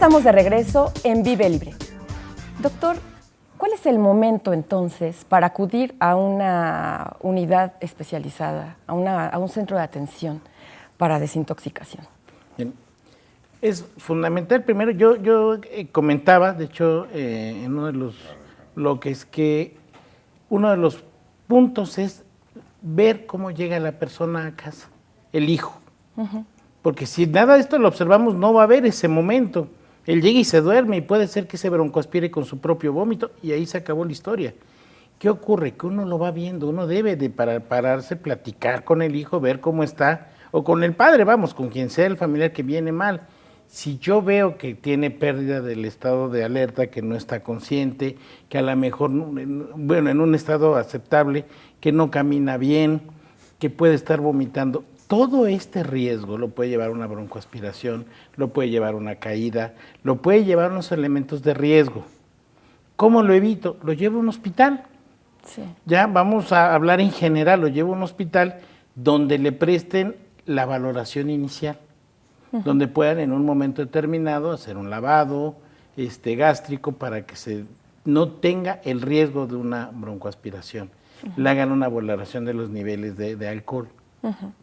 estamos de regreso en Vive Libre. Doctor, ¿cuál es el momento entonces para acudir a una unidad especializada, a un centro de atención para desintoxicación? Bien. Es fundamental, primero yo comentaba, de hecho, en uno de los bloques, que uno de los puntos es ver cómo llega la persona a casa, el hijo. Porque si nada de esto lo observamos, no va a haber ese momento. Él llega y se duerme y puede ser que se broncoaspire con su propio vómito y ahí se acabó la historia. ¿Qué ocurre? Que uno lo va viendo, uno debe de pararse, platicar con el hijo, ver cómo está, o con el padre, vamos, con quien sea el familiar que viene mal. Si yo veo que tiene pérdida del estado de alerta, que no está consciente, que a lo mejor, bueno, en un estado aceptable, que no camina bien, que puede estar vomitando, todo este riesgo lo puede llevar a una broncoaspiración, lo puede llevar a una caída, lo puede llevar a unos elementos de riesgo. ¿Cómo lo evito? Lo llevo a un hospital. Sí. Ya vamos a hablar en general, lo llevo a un hospital donde le presten la valoración inicial, donde puedan en un momento determinado hacer un lavado gástrico para que no tenga el riesgo de una broncoaspiración. Le hagan una valoración de los niveles de alcohol.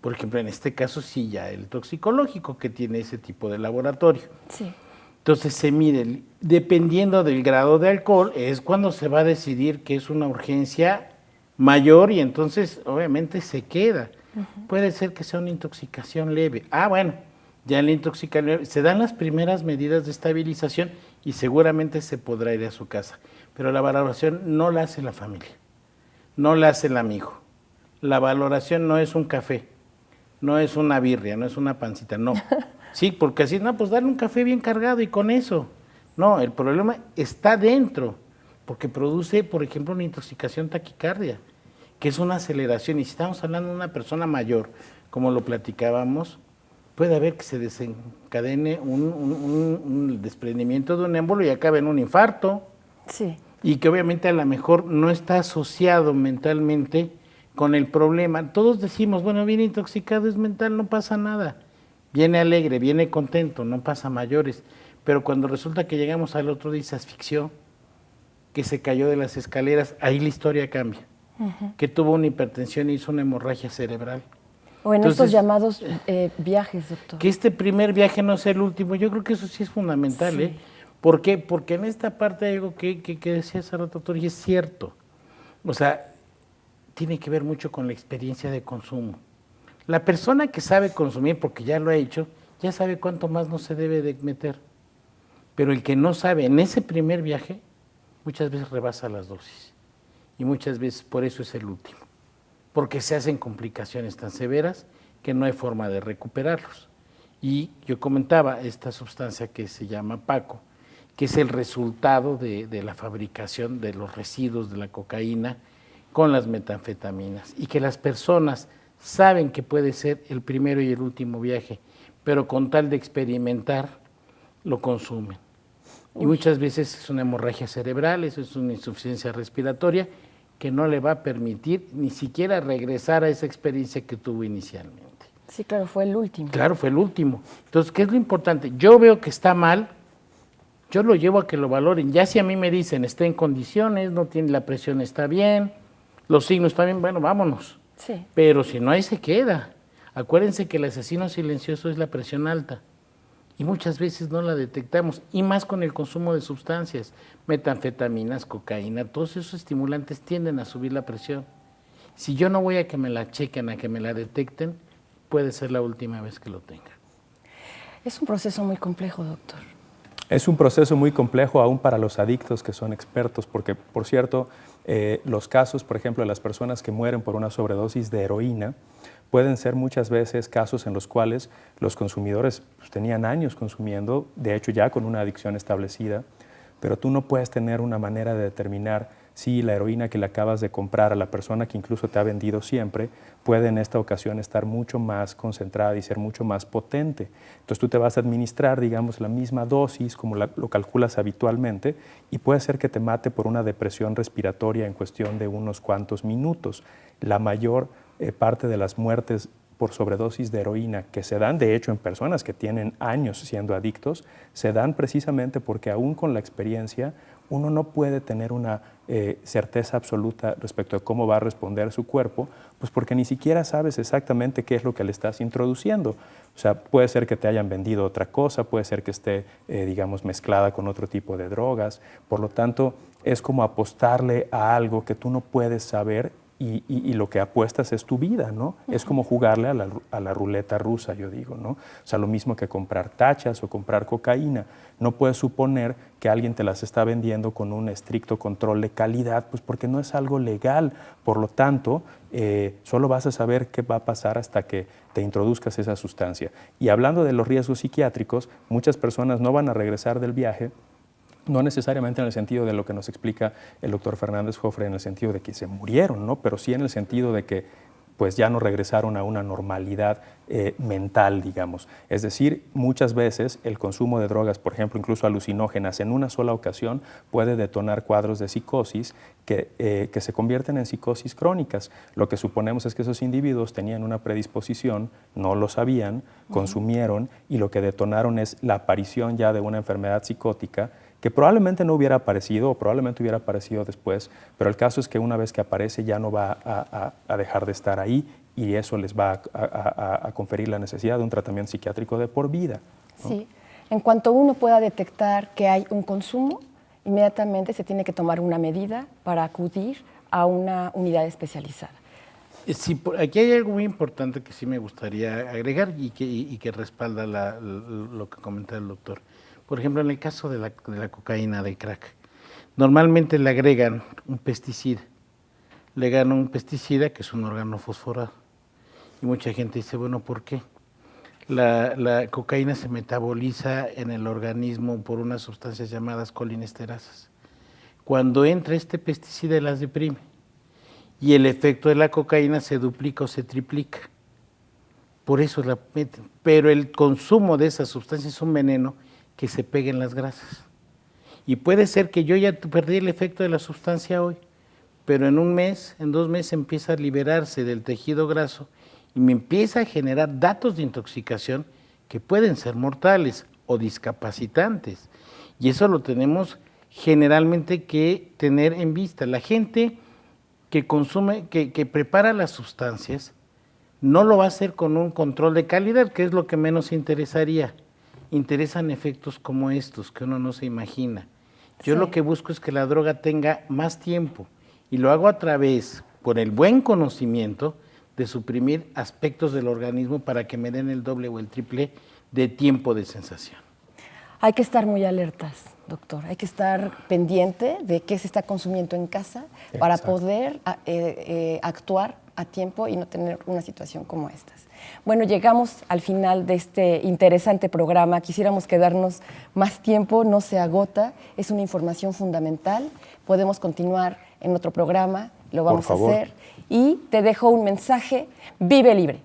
Por ejemplo, en este caso sí ya el toxicológico que tiene ese tipo de laboratorio. Sí. Entonces se mide, dependiendo del grado de alcohol, es cuando se va a decidir que es una urgencia mayor y entonces obviamente se queda. Puede ser que sea una intoxicación leve. Bueno, ya en la intoxicación leve se dan las primeras medidas de estabilización y seguramente se podrá ir a su casa. Pero la valoración no la hace la familia, no la hace el amigo. La valoración no es un café, no es una birria, no es una pancita, no. Sí, porque así, no, pues darle un café bien cargado y con eso. No, el problema está dentro, porque produce, por ejemplo, una intoxicación taquicardia, que es una aceleración. Y si estamos hablando de una persona mayor, como lo platicábamos, puede haber que se desencadene un desprendimiento de un émbolo y acabe en un infarto. Sí. Y que obviamente a lo mejor no está asociado mentalmente con el problema. Todos decimos, bueno, viene intoxicado, es mental, no pasa nada. Viene alegre, viene contento, no pasa mayores. Pero cuando resulta que llegamos al otro día, se asfixió, que se cayó de las escaleras, ahí la historia cambia. Que tuvo una hipertensión y hizo una hemorragia cerebral. O en Entonces, estos llamados viajes, doctor. Que este primer viaje no sea el último, yo creo que eso sí es fundamental. Sí. ¿Por qué? Porque en esta parte hay algo que decía hace rato, doctor, y es cierto. O sea, tiene que ver mucho con la experiencia de consumo. La persona que sabe consumir, porque ya lo ha hecho, ya sabe cuánto más no se debe de meter. Pero el que no sabe, en ese primer viaje, muchas veces rebasa las dosis. Y muchas veces por eso es el último. Porque se hacen complicaciones tan severas que no hay forma de recuperarlos. Y yo comentaba esta sustancia que se llama Paco, que es el resultado de la fabricación de los residuos de la cocaína con las metanfetaminas. Y que las personas saben que puede ser el primero y el último viaje, pero con tal de experimentar, lo consumen. Y muchas veces es una hemorragia cerebral, eso es una insuficiencia respiratoria, que no le va a permitir ni siquiera regresar a esa experiencia que tuvo inicialmente. Sí, claro, fue el último. Claro, fue el último. Entonces, ¿qué es lo importante? Yo veo que está mal, yo lo llevo a que lo valoren. Ya si a mí me dicen, está en condiciones, no tiene, la presión está bien, los signos están bien, bueno, vámonos. Sí. Pero si no, ahí se queda. Acuérdense que el asesino silencioso es la presión alta y muchas veces no la detectamos, y más con el consumo de sustancias, metanfetaminas, cocaína, todos esos estimulantes tienden a subir la presión. Si yo no voy a que me la chequen, a que me la detecten, puede ser la última vez que lo tenga. Es un proceso muy complejo, doctor. Es un proceso muy complejo aún para los adictos que son expertos, porque, por cierto, los casos, por ejemplo, de las personas que mueren por una sobredosis de heroína, pueden ser muchas veces casos en los cuales los consumidores tenían años consumiendo, de hecho ya con una adicción establecida, pero tú no puedes tener una manera de determinar si la heroína que le acabas de comprar a la persona que incluso te ha vendido siempre puede en esta ocasión estar mucho más concentrada y ser mucho más potente. Entonces tú te vas a administrar, digamos, la misma dosis como lo calculas habitualmente y puede ser que te mate por una depresión respiratoria en cuestión de unos cuantos minutos. La mayor parte de las muertes por sobredosis de heroína, que se dan de hecho en personas que tienen años siendo adictos, se dan precisamente porque aún con la experiencia uno no puede tener una certeza absoluta respecto de cómo va a responder su cuerpo, pues porque ni siquiera sabes exactamente qué es lo que le estás introduciendo. O sea, puede ser que te hayan vendido otra cosa, puede ser que esté, digamos, mezclada con otro tipo de drogas. Por lo tanto, es como apostarle a algo que tú no puedes saber y lo que apuestas es tu vida, ¿no? Es como jugarle a la ruleta rusa, yo digo, ¿no? O sea, lo mismo que comprar tachas o comprar cocaína. No puedes suponer que alguien te las está vendiendo con un estricto control de calidad, pues porque no es algo legal. Por lo tanto, solo vas a saber qué va a pasar hasta que te introduzcas esa sustancia. Y hablando de los riesgos psiquiátricos, muchas personas no van a regresar del viaje, no necesariamente en el sentido de lo que nos explica el doctor Fernández Jofre, en el sentido de que se murieron, ¿no? Pero sí en el sentido de que pues ya no regresaron a una normalidad mental, digamos. Es decir, muchas veces el consumo de drogas, por ejemplo, incluso alucinógenas, en una sola ocasión puede detonar cuadros de psicosis que se convierten en psicosis crónicas. Lo que suponemos es que esos individuos tenían una predisposición, no lo sabían, consumieron y lo que detonaron es la aparición ya de una enfermedad psicótica que probablemente no hubiera aparecido o probablemente hubiera aparecido después, pero el caso es que una vez que aparece ya no va a dejar de estar ahí y eso les va a conferir la necesidad de un tratamiento psiquiátrico de por vida, ¿no? Sí, en cuanto uno pueda detectar que hay un consumo, inmediatamente se tiene que tomar una medida para acudir a una unidad especializada. Sí, aquí hay algo muy importante que sí me gustaría agregar y que respalda lo que comenta el doctor. Por ejemplo, en el caso de la cocaína, del crack, normalmente le agregan un pesticida. Le agregan un pesticida que es un órgano fosforado. Y mucha gente dice, bueno, ¿por qué? La cocaína se metaboliza en el organismo por unas sustancias llamadas colinesterasas. Cuando entra este pesticida las deprime y el efecto de la cocaína se duplica o se triplica. Por eso la meten. Pero el consumo de esas sustancias es un veneno que se pega en las grasas. Y puede ser que yo ya perdí el efecto de la sustancia hoy, pero en un mes, en 2 meses empieza a liberarse del tejido graso y me empieza a generar datos de intoxicación que pueden ser mortales o discapacitantes. Y eso lo tenemos generalmente que tener en vista. La gente que consume, que prepara las sustancias, no lo va a hacer con un control de calidad, que es lo que menos interesaría. Interesan efectos como estos, que uno no se imagina. Yo lo que busco es que la droga tenga más tiempo y lo hago a través, por el buen conocimiento, de suprimir aspectos del organismo para que me den el doble o el triple de tiempo de sensación. Hay que estar muy alertas, doctor. Hay que estar pendiente de qué se está consumiendo en casa para poder actuar a tiempo y no tener una situación como estas. Bueno, llegamos al final de este interesante programa. Quisiéramos quedarnos más tiempo, no se agota. Es una información fundamental. Podemos continuar en otro programa, lo vamos a hacer. Y te dejo un mensaje: vive libre.